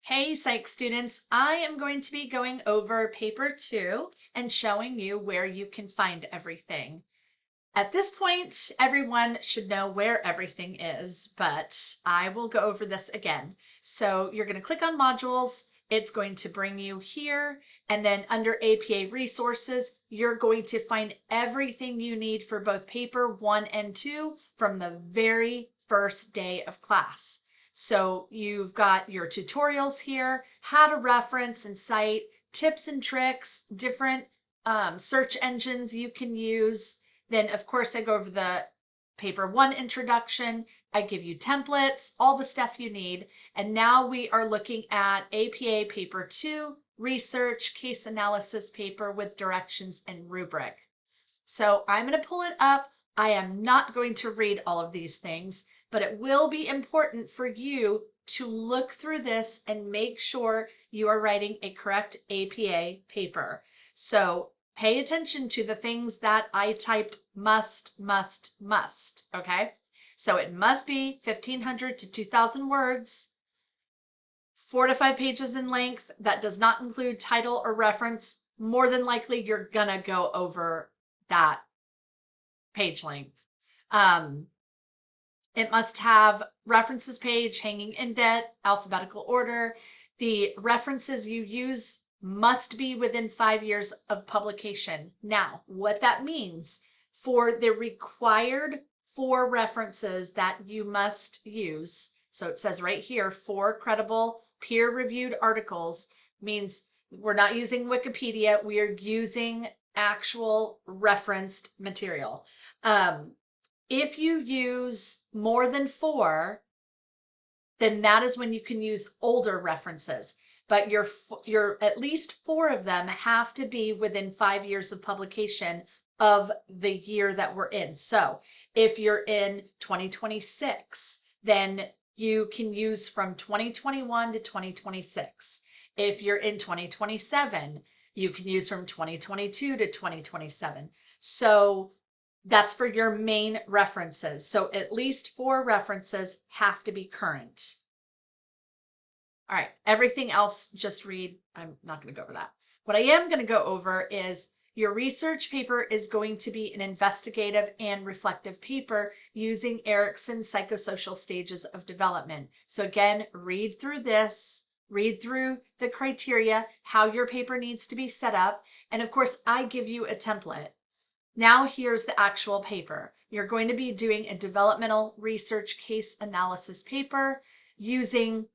Hey, Psych students, I am going to be going over paper 2 and showing you where you can find everything. At this point, everyone should know where everything is, but I will go over this again. So you're going to click on modules. It's going to bring you here. And then under APA resources, you're going to find everything you need for both paper 1 and 2 from the very first day of class. So you've got your tutorials here, how to reference and cite, tips and tricks, different search engines you can use. Then, of course, I go over the paper 1 introduction. I give you templates, all the stuff you need. And now we are looking at APA paper 2, research case analysis paper with directions and rubric. So I'm going to pull it up. I am not going to read all of these things, but it will be important for you to look through this and make sure you are writing a correct APA paper. So pay attention to the things that I typed must, okay? So it must be 1,500 to 2,000 words, 4 to 5 pages in length. That does not include title or reference. More than likely, you're gonna go over that page length. It must have references page, hanging indent, alphabetical order. The references you use must be within 5 years of publication. Now, what that means for the required 4 references that you must use, so it says right here, 4 credible peer-reviewed articles, means we're not using Wikipedia, we are using actual referenced material. If you use more than 4, then that is when you can use older references. But your at least 4 of them have to be within 5 years of publication of the year that we're in. So if you're in 2026, then you can use from 2021 to 2026. If you're in 2027, you can use from 2022 to 2027. So that's for your main references. So at least 4 references have to be current. All right, everything else, just read. I'm not going to go over that. What I am going to go over is your research paper is going to be an investigative and reflective paper using Erikson's psychosocial stages of development. So again, read through this, read through the criteria, how your paper needs to be set up. And of course, I give you a template. Now here's the actual paper. You're going to be doing a developmental research case analysis paper using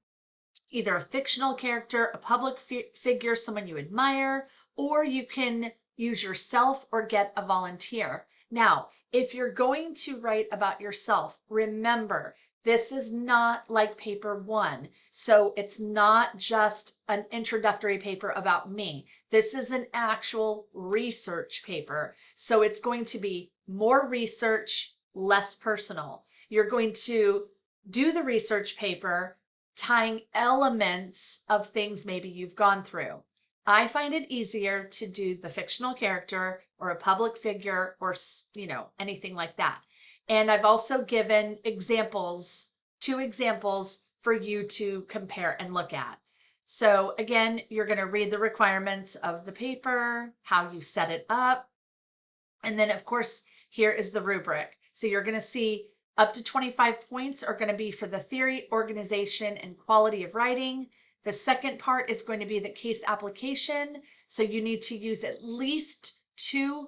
either a fictional character, a public figure, someone you admire, or you can use yourself or get a volunteer. Now, if you're going to write about yourself, remember, this is not like paper 1. So it's not just an introductory paper about me. This is an actual research paper. So it's going to be more research, less personal. You're going to do the research paper tying elements of things maybe you've gone through. I find it easier to do the fictional character or a public figure or, anything like that. And I've also given examples, 2 examples for you to compare and look at. So again, you're going to read the requirements of the paper, how you set it up. And then of course, here is the rubric. So you're going to see up to 25 points are going to be for the theory, organization, and quality of writing. The second part is going to be the case application. So you need to use at least 2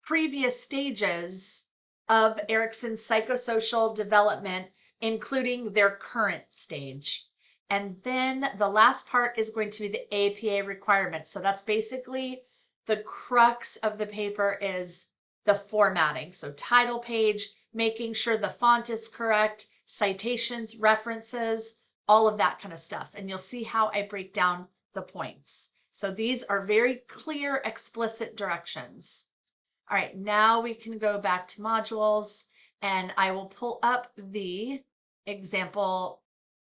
previous stages of Erikson's psychosocial development, including their current stage. And then the last part is going to be the APA requirements. So that's basically the crux of the paper is the formatting. So title page, making sure the font is correct, citations, references, all of that kind of stuff. And you'll see how I break down the points. So these are very clear, explicit directions. All right, now we can go back to modules and I will pull up the example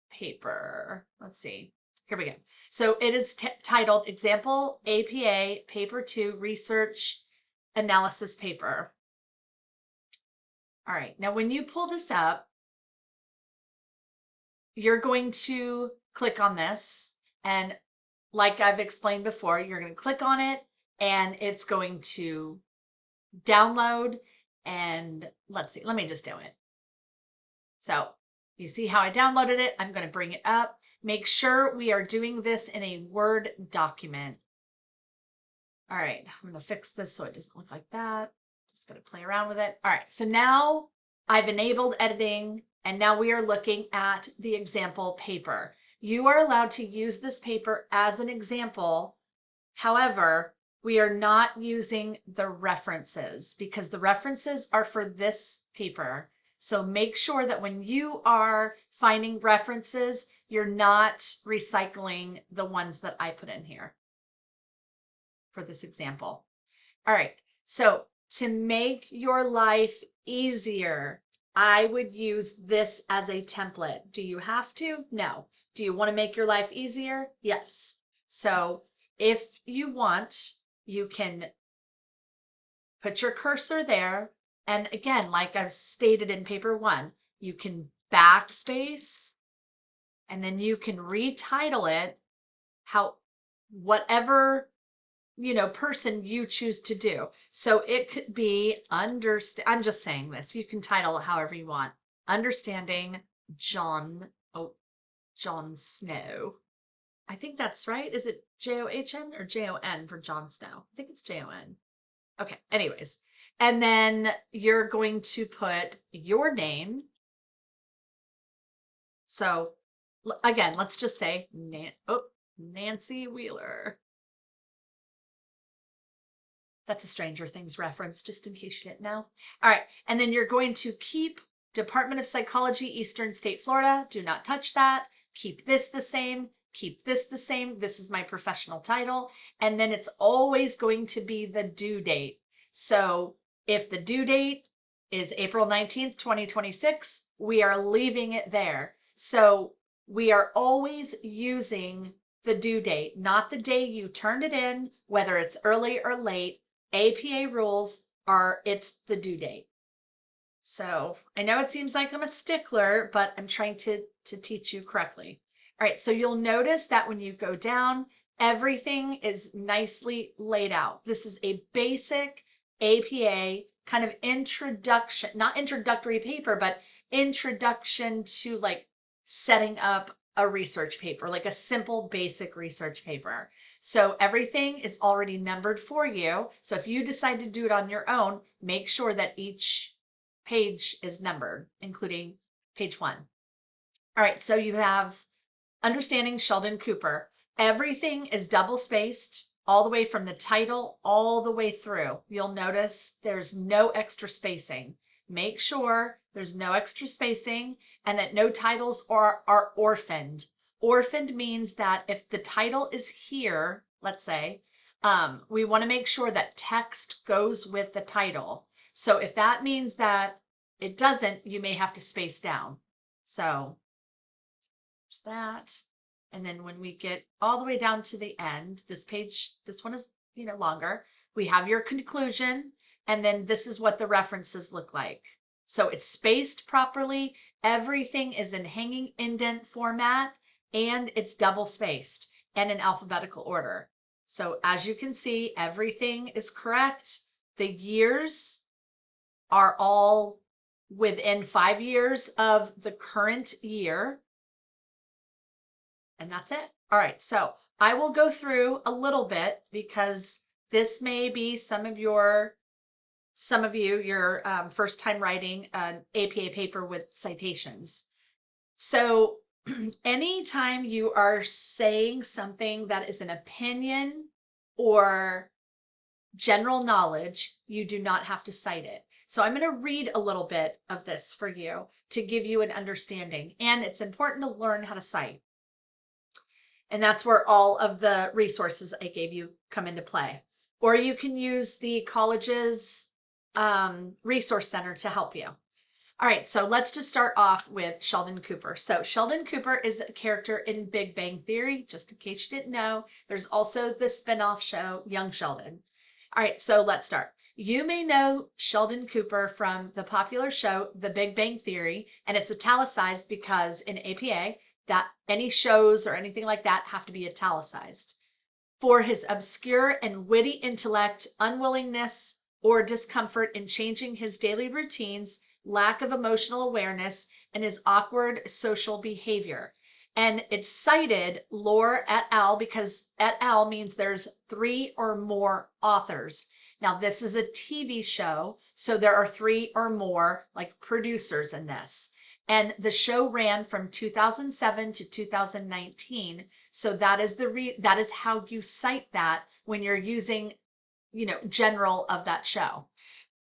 paper. Let's see. Here we go. So it is titled Example APA Paper 2 Research Analysis Paper. All right, now when you pull this up, you're going to click on this And like I've explained before, you're going to click on it and it's going to download. And let's see, let me just do it. So you see how I downloaded it? I'm going to bring it up. Make sure we are doing this in a Word document. All right, I'm going to fix this so it doesn't look like that. Just going to play around with it. All right, so now I've enabled editing and now we are looking at the example paper. You are allowed to use this paper as an example. However, we are not using the references because the references are for this paper. So make sure that when you are finding references, you're not recycling the ones that I put in here for this example. All right, so to make your life easier, I would use this as a template. Do you have to? No. Do you want to make your life easier? Yes. So if you want, you can put your cursor there. And again, like I've stated in paper 1, you can backspace and then you can retitle it whatever person you choose to do. So it could be I'm just saying this. You can title it however you want. Understanding Jon Snow. I think that's right. Is it John or Jon for Jon Snow? I think it's Jon. Okay, anyways. And then you're going to put your name. So again, let's just say Nancy Wheeler. That's a Stranger Things reference, just in case you didn't know. All right, and then you're going to keep Department of Psychology, Eastern State, Florida. Do not touch that. Keep this the same. Keep this the same. This is my professional title. And then it's always going to be the due date. So if the due date is April 19th, 2026, we are leaving it there. So we are always using the due date, not the day you turned it in, whether it's early or late. APA rules are it's the due date. So I know it seems like I'm a stickler, but I'm trying to teach you correctly. All right, so you'll notice that when you go down, everything is nicely laid out. This is a basic APA kind of introduction, not introductory paper, but introduction to like setting up a research paper, like a simple basic research paper. So everything is already numbered for you. So if you decide to do it on your own, make sure that each page is numbered, including page 1. All right, so you have Understanding Sheldon Cooper. Everything is double spaced all the way from the title all the way through. You'll notice there's no extra spacing. Make sure there's no extra spacing and that no titles are orphaned. Orphaned means that if the title is here, let's say, we want to make sure that text goes with the title. So if that means that it doesn't, you may have to space down. So there's that. And then when we get all the way down to the end, this page, this one is, longer. We have your conclusion, and then this is what the references look like. So it's spaced properly. Everything is in hanging indent format, and it's double spaced and in alphabetical order. So as you can see, everything is correct. The years are all within 5 years of the current year. And that's it. All right, so I will go through a little bit because this may be some of your first time writing an APA paper with citations. So anytime you are saying something that is an opinion or general knowledge, you do not have to cite it. So I'm going to read a little bit of this for you to give you an understanding. And it's important to learn how to cite. And that's where all of the resources I gave you come into play. Or you can use the college's resource center to help you. All right, so let's just start off with Sheldon Cooper. So Sheldon Cooper is a character in Big Bang Theory, just in case you didn't know. There's also the spin-off show, Young Sheldon. All right, so let's start. You may know Sheldon Cooper from the popular show, The Big Bang Theory, and it's italicized because in APA, that any shows or anything like that have to be italicized. For his obscure and witty intellect, unwillingness or discomfort in changing his daily routines, lack of emotional awareness, and his awkward social behavior. And it's cited Lohr et al. Because et al. Means there's 3 or more authors. Now, this is a TV show, so there are 3 or more like producers in this. And the show ran from 2007 to 2019. So that is that is how you cite that when you're using, general of that show.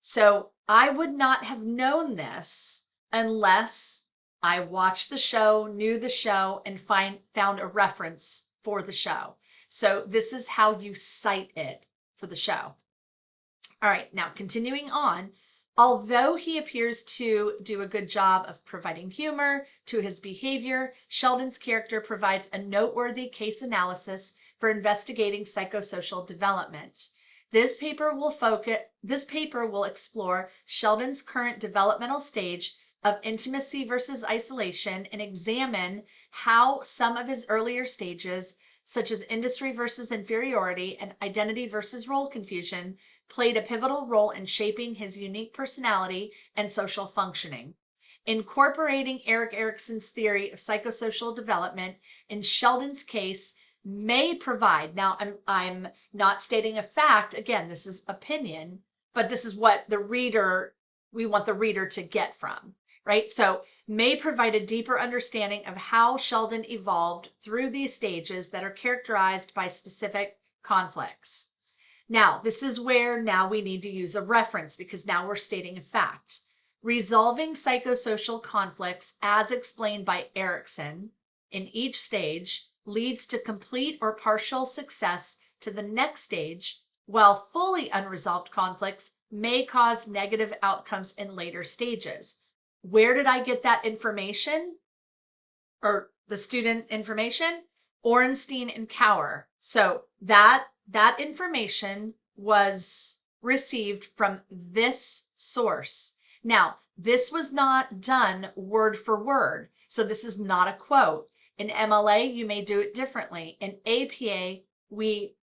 So I would not have known this unless I watched the show, knew the show, and found a reference for the show. So this is how you cite it for the show. All right, now continuing on. Although he appears to do a good job of providing humor to his behavior, Sheldon's character provides a noteworthy case analysis for investigating psychosocial development. This paper will explore Sheldon's current developmental stage of intimacy versus isolation and examine how some of his earlier stages, such as industry versus inferiority and identity versus role confusion, played a pivotal role in shaping his unique personality and social functioning. Incorporating Erik Erikson's theory of psychosocial development in Sheldon's case may provide, now I'm not stating a fact, again, this is opinion, but this is what we want the reader to get from, right? So may provide a deeper understanding of how Sheldon evolved through these stages that are characterized by specific conflicts. Now, this is where now we need to use a reference because now we're stating a fact. Resolving psychosocial conflicts as explained by Erikson in each stage leads to complete or partial success to the next stage, while fully unresolved conflicts may cause negative outcomes in later stages. Where did I get that information? Or the student information? Orenstein and Cower. So that information was received from this source. Now, this was not done word for word. So this is not a quote. In MLA, you may do it differently. In APA, we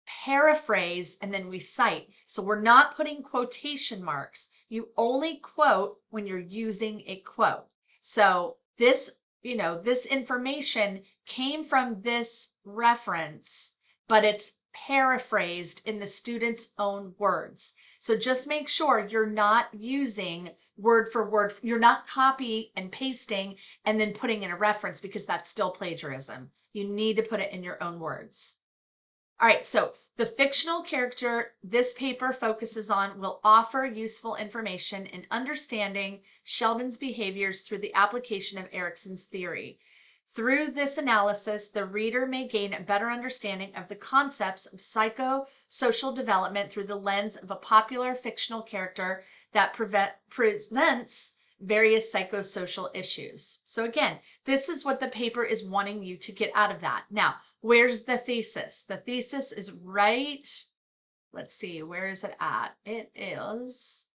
paraphrase and then we cite. So we're not putting quotation marks. You only quote when you're using a quote. So this, this information came from this reference, but it's paraphrased in the student's own words. So just make sure you're not using word for word. You're not copy and pasting and then putting in a reference because that's still plagiarism. You need to put it in your own words. All right, so the fictional character this paper focuses on will offer useful information in understanding Sheldon's behaviors through the application of Erikson's theory. Through this analysis, the reader may gain a better understanding of the concepts of psychosocial development through the lens of a popular fictional character that presents various psychosocial issues. So again, this is what the paper is wanting you to get out of that. Now, where's the thesis? The thesis is right, let's see, where is it at? It is,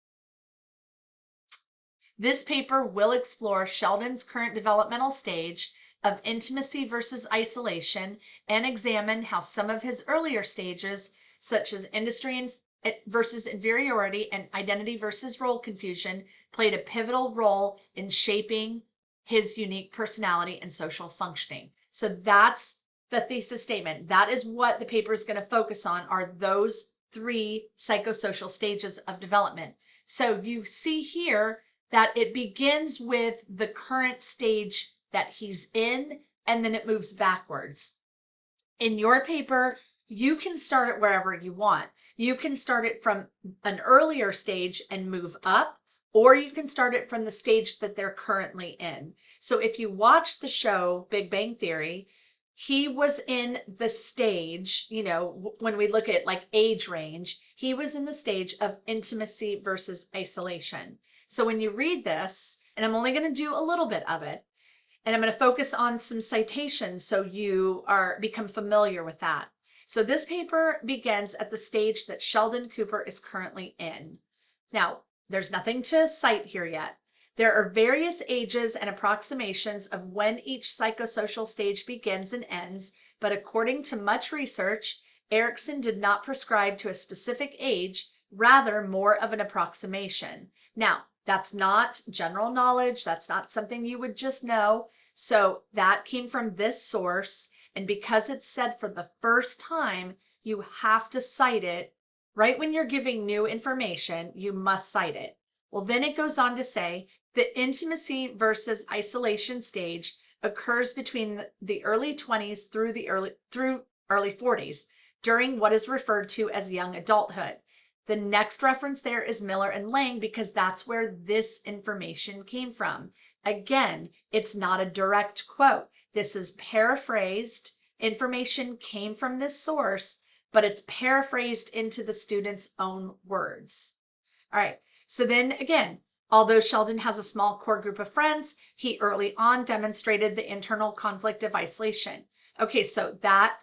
this paper will explore Sheldon's current developmental stage of intimacy versus isolation and examine how some of his earlier stages, such as industry versus inferiority and identity versus role confusion, played a pivotal role in shaping his unique personality and social functioning. So that's the thesis statement. That is what the paper is going to focus on, are those 3 psychosocial stages of development. So you see here that it begins with the current stage that he's in, and then it moves backwards. In your paper, you can start it wherever you want. You can start it from an earlier stage and move up, or you can start it from the stage that they're currently in. So if you watch the show Big Bang Theory, he was in the stage, when we look at like age range, he was in the stage of intimacy versus isolation. So when you read this, and I'm only going to do a little bit of it, and I'm going to focus on some citations so you become familiar with that. So this paper begins at the stage that Sheldon Cooper is currently in. Now, there's nothing to cite here yet. There are various ages and approximations of when each psychosocial stage begins and ends, but according to much research, Erikson did not prescribe to a specific age, rather more of an approximation. Now, that's not general knowledge. That's not something you would just know. So that came from this source. And because it's said for the first time, you have to cite it. Right when you're giving new information, you must cite it. Well, then it goes on to say the intimacy versus isolation stage occurs between the early 20s through early 40s during what is referred to as young adulthood. The next reference there is Miller and Lang because that's where this information came from. Again, it's not a direct quote. This is paraphrased. Information came from this source, but it's paraphrased into the student's own words. All right. So then again, although Sheldon has a small core group of friends, he early on demonstrated the internal conflict of isolation. Okay, so that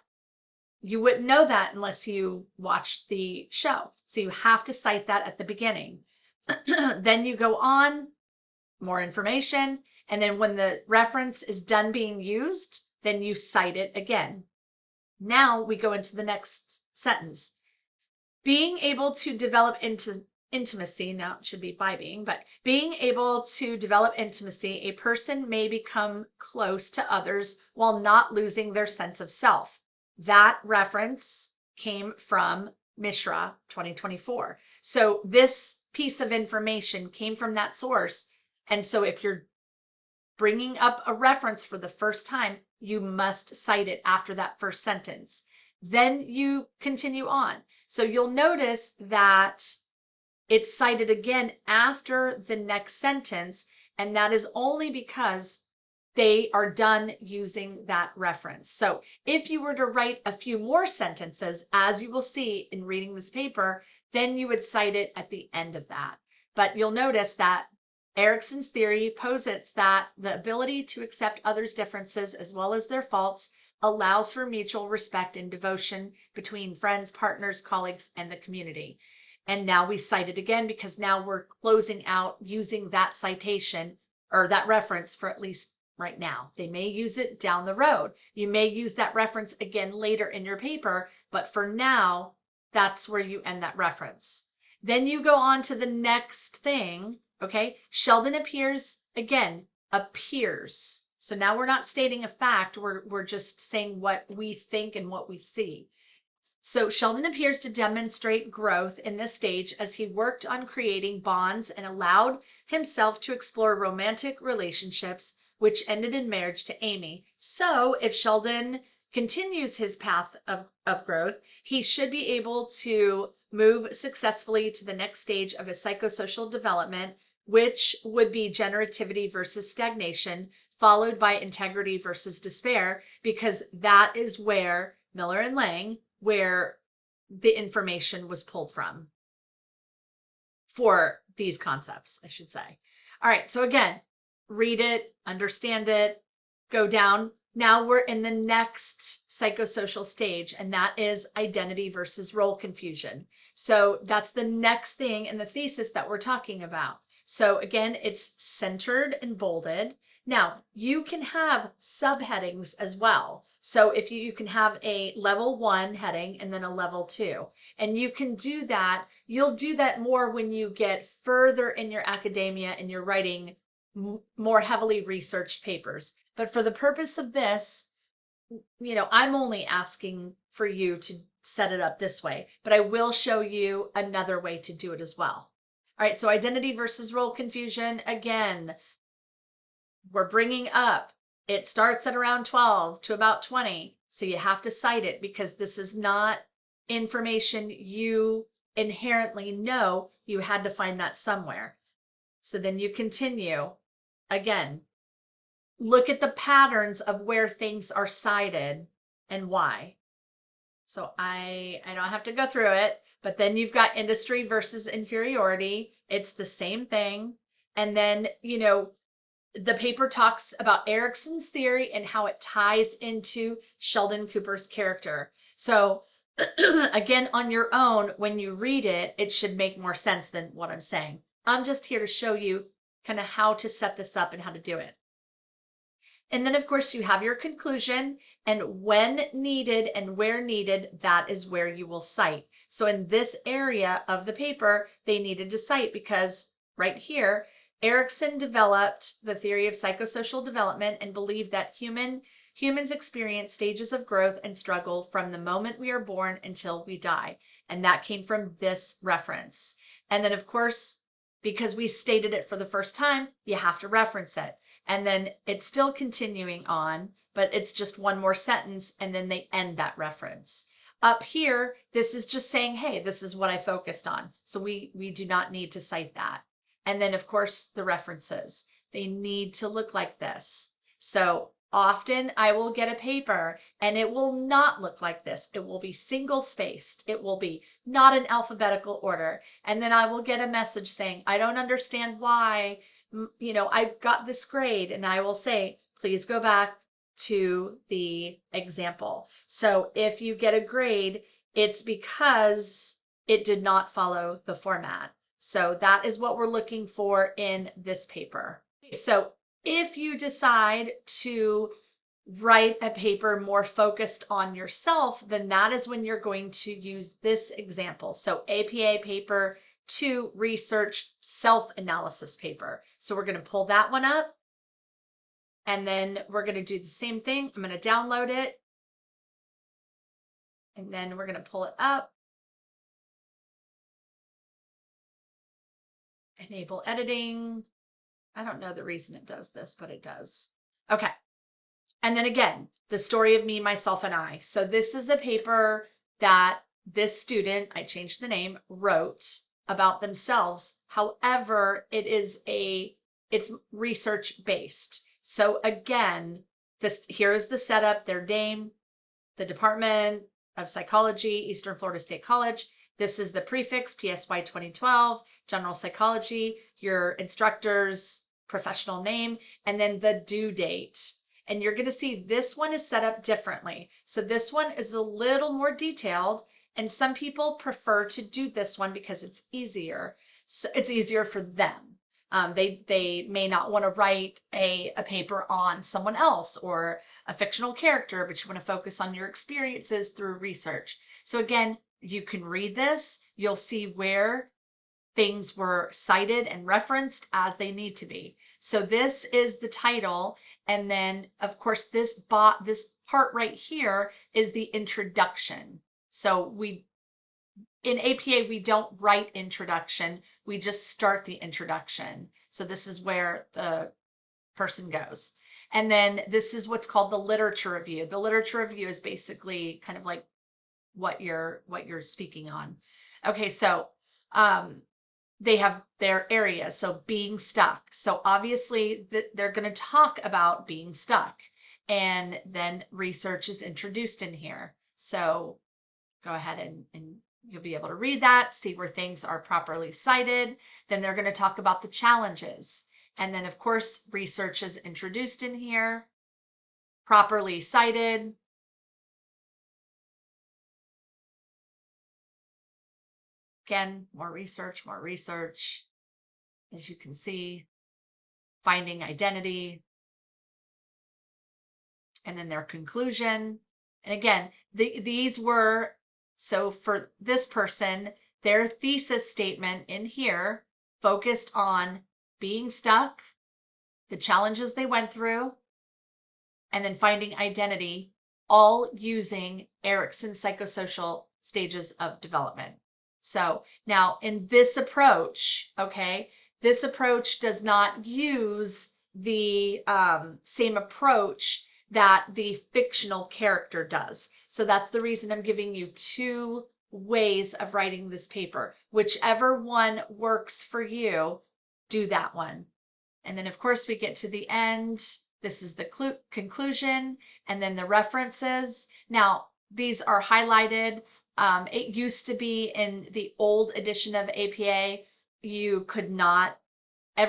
you wouldn't know that unless you watched the show. So you have to cite that at the beginning. Then you go on, more information, and then when the reference is done being used, then you cite it again. Now we go into the next sentence. Being able to develop into intimacy, now it should be by being, but being able to develop intimacy, a person may become close to others while not losing their sense of self. That reference came from Mishra 2024. So this piece of information came from that source. And so if you're bringing up a reference for the first time, you must cite it after that first sentence. Then you continue on. So you'll notice that it's cited again after the next sentence, and that is only because they are done using that reference. So if you were to write a few more sentences, as you will see in reading this paper, then you would cite it at the end of that. But you'll notice that Erikson's theory posits that the ability to accept others' differences as well as their faults allows for mutual respect and devotion between friends, partners, colleagues, and the community. And now we cite it again because now we're closing out using that citation or that reference for at least right now. They may use it down the road. You may use that reference again later in your paper, but for now, that's where you end that reference. Then you go on to the next thing, okay? Sheldon appears appears. So now we're not stating a fact, we're just saying what we think and what we see. So Sheldon appears to demonstrate growth in this stage as he worked on creating bonds and allowed himself to explore romantic relationships, which ended in marriage to Amy. So if Sheldon continues his path of growth, he should be able to move successfully to the next stage of his psychosocial development, which would be generativity versus stagnation, followed by integrity versus despair, because that is where Miller and Lang, where the information was pulled from for these concepts, I should say. All right, so again, read it, understand it, go down. Now we're in the next psychosocial stage, and that is identity versus role confusion. So that's the next thing in the thesis that we're talking about. So again, it's centered and bolded. Now, you can have subheadings as well. So if you can have a level 1 heading and then a level 2, and you can do that. You'll do that more when you get further in your academia and you're writing more heavily researched papers. But for the purpose of this, I'm only asking for you to set it up this way, but I will show you another way to do it as well. All right, so identity versus role confusion. Again, we're bringing up, it starts at around 12 to about 20. So you have to cite it because this is not information you inherently know. You had to find that somewhere. So then you continue. Again, look at the patterns of where things are cited and why. So I don't have to go through it, but then you've got industry versus inferiority. It's the same thing. And then, the paper talks about Erikson's theory and how it ties into Sheldon Cooper's character. So again, on your own, when you read it, it should make more sense than what I'm saying. I'm just here to show you kind of how to set this up and how to do it. And then of course you have your conclusion, and when needed and where needed, that is where you will cite. So in this area of the paper, they needed to cite because right here, Erikson developed the theory of psychosocial development and believed that humans experience stages of growth and struggle from the moment we are born until we die. And that came from this reference. And then of course, because we stated it for the first time, you have to reference it. And then it's still continuing on, but it's just one more sentence, and then they end that reference. Up here, this is just saying, hey, this is what I focused on. So we do not need to cite that. And then of course the references, they need to look like this. So often I will get a paper and it will not look like this. It will be single spaced. It will be not in alphabetical order. And then I will get a message saying, I don't understand why, I got this grade, and I will say, please go back to the example. So if you get a grade, it's because it did not follow the format. So that is what we're looking for in this paper. So if you decide to write a paper more focused on yourself, then that is when you're going to use this example. So APA paper 2 research self-analysis paper. So we're going to pull that one up, and then we're going to do the same thing. I'm going to download it, and then we're going to pull it up. Enable editing. I don't know the reason it does this, but it does. Okay. And then again, the story of me, myself, and I. So this is a paper that this student, I changed the name, wrote about themselves. However, it's research based. So again, here is the setup, their name, the Department of Psychology, Eastern Florida State College. This is the prefix, PSY 2012, general psychology, your instructor's professional name, and then the due date. And you're going to see this one is set up differently. So this one is a little more detailed, and some people prefer to do this one because it's easier. So it's easier for them. They may not want to write a paper on someone else or a fictional character, but you want to focus on your experiences through research. So again, you can read this. You'll see where things were cited and referenced as they need to be. So this is the title. And then of course, this part right here is the introduction. So in APA, we don't write introduction. We just start the introduction. So this is where the person goes. And then this is what's called the literature review. The literature review is basically kind of like what you're speaking on. Okay, so they have their areas. So being stuck. So obviously they're going to talk about being stuck. And then research is introduced in here. So go ahead and you'll be able to read that, see where things are properly cited. Then they're going to talk about the challenges. And then of course, research is introduced in here, properly cited. Again, more research, as you can see, finding identity, and then their conclusion. And again, these were, so for this person, their thesis statement in here focused on being stuck, the challenges they went through, and then finding identity, all using Erikson's psychosocial stages of development. So now in this approach, okay, this approach does not use the same approach that the fictional character does. So that's the reason I'm giving you 2 ways of writing this paper. Whichever one works for you, do that one. And then of course we get to the end. This is the conclusion, and then the references. Now, these are highlighted. It used to be in the old edition of APA, you could not, all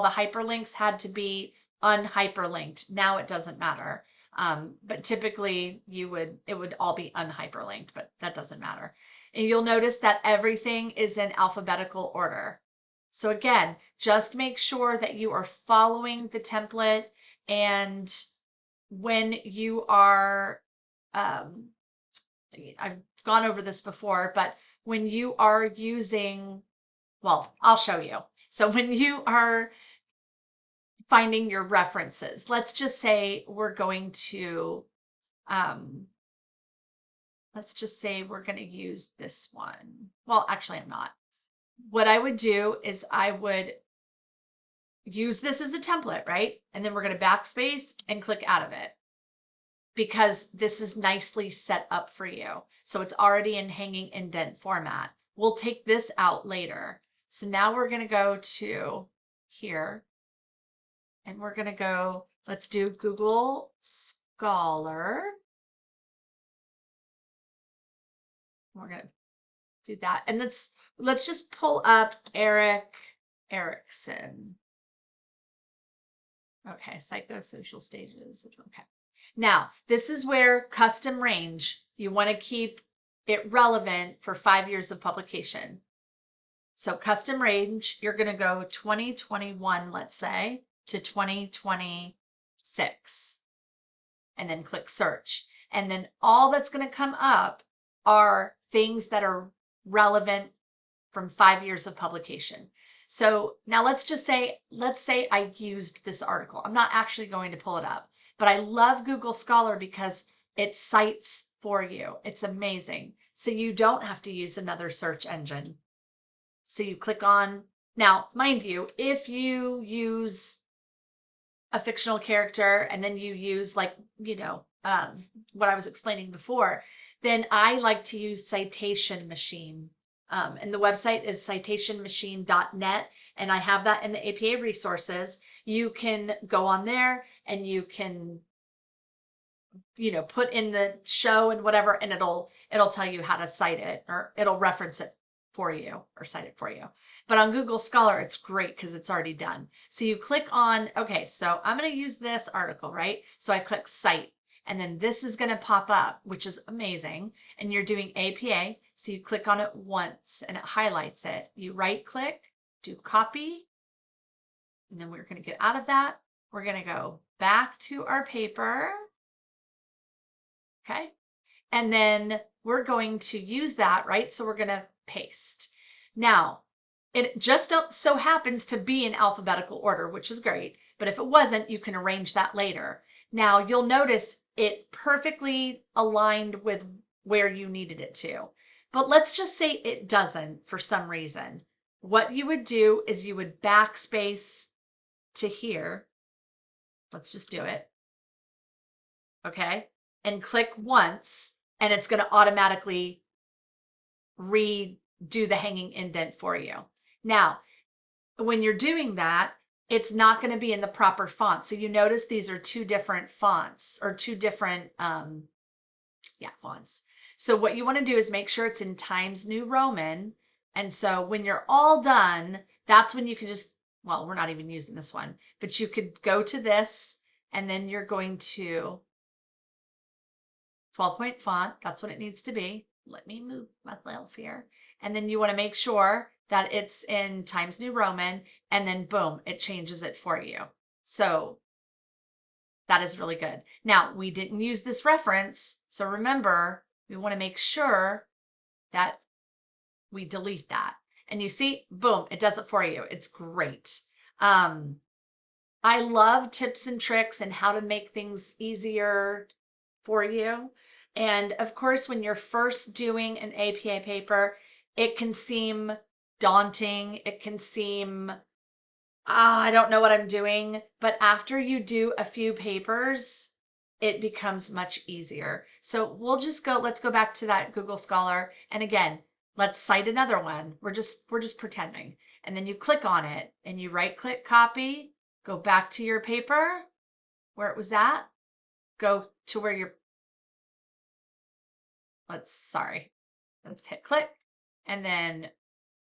the hyperlinks had to be unhyperlinked. Now it doesn't matter. But typically it would all be unhyperlinked, but that doesn't matter. And you'll notice that everything is in alphabetical order. So again, just make sure that you are following the template, and when you are, um, I've gone over this before, but when you are using, well, I'll show you. So when you are finding your references, let's just say we're going to, um, let's just say we're going to use this one. Well, actually, I'm not. What I would do is I would use this as a template, right? And then we're going to backspace and click out of it, because this is nicely set up for you. So it's already in hanging indent format. We'll take this out later. So now we're going to go to here, and we're going to go, let's do Google Scholar. We're going to do that. And let's just pull up Erik Erikson. Okay, psychosocial stages. Okay. Now, this is where custom range, you want to keep it relevant for 5 years of publication. So custom range, you're going to go 2021, let's say, to 2026, and then click search. And then all that's going to come up are things that are relevant from 5 years of publication. So now let's say I used this article. I'm not actually going to pull it up, but I love Google Scholar because it cites for you. It's amazing. So you don't have to use another search engine. So you click on, now, mind you, if you use a fictional character and then you use, like, what I was explaining before, then I like to use Citation Machine. And the website is citationmachine.net, and I have that in the APA resources. You can go on there and you can, put in the show and whatever, and it'll tell you how to cite it, or it'll reference it for you or cite it for you. But on Google Scholar, it's great because it's already done. So you click on, okay, so I'm going to use this article, right? So I click cite, and then this is going to pop up, which is amazing. And you're doing APA. So you click on it once and it highlights it. You right click, do copy. And then we're going to get out of that. We're going to go back to our paper. Okay. And then we're going to use that, right? So we're going to paste. Now, it just so happens to be in alphabetical order, which is great. But if it wasn't, you can arrange that later. Now, you'll notice it perfectly aligned with where you needed it to. But let's just say it doesn't for some reason. What you would do is you would backspace to here. Let's just do it. Okay. And click once, and it's going to automatically redo the hanging indent for you. Now, when you're doing that, it's not going to be in the proper font. So you notice these are two different fonts, or two different fonts. So what you want to do is make sure it's in Times New Roman. And so when you're all done, that's when you can just, well, we're not even using this one, but you could go to this, and then you're going to 12-point font. That's what it needs to be. Let me move myself here. And then you want to make sure that it's in Times New Roman, and then boom, it changes it for you. So that is really good. Now, we didn't use this reference, so remember, we want to make sure that we delete that. And you see, boom, it does it for you. It's great. I love tips and tricks and how to make things easier for you. And of course, when you're first doing an APA paper, it can seem daunting. It can seem, I don't know what I'm doing. But after you do a few papers, it becomes much easier. So let's go back to that Google Scholar. And again, let's cite another one. We're just pretending. And then you click on it and you right click, copy, go back to your paper where it was at, go to where you're, let's hit click, and then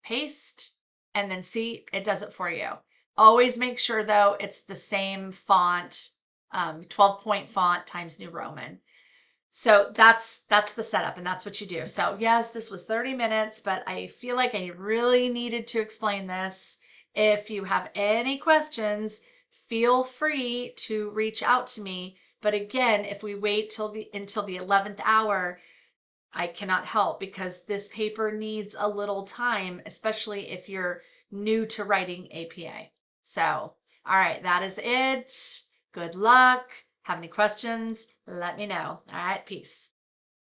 paste, and then see, it does it for you. Always make sure though, it's the same font, 12-point font, Times New Roman. So that's the setup, and that's what you do. So yes, this was 30 minutes, but I feel like I really needed to explain this. If you have any questions, feel free to reach out to me. But again, if we wait until the 11th hour, I cannot help because this paper needs a little time, especially if you're new to writing APA. So, all right, that is it. Good luck. Have any questions? Let me know. All right, peace.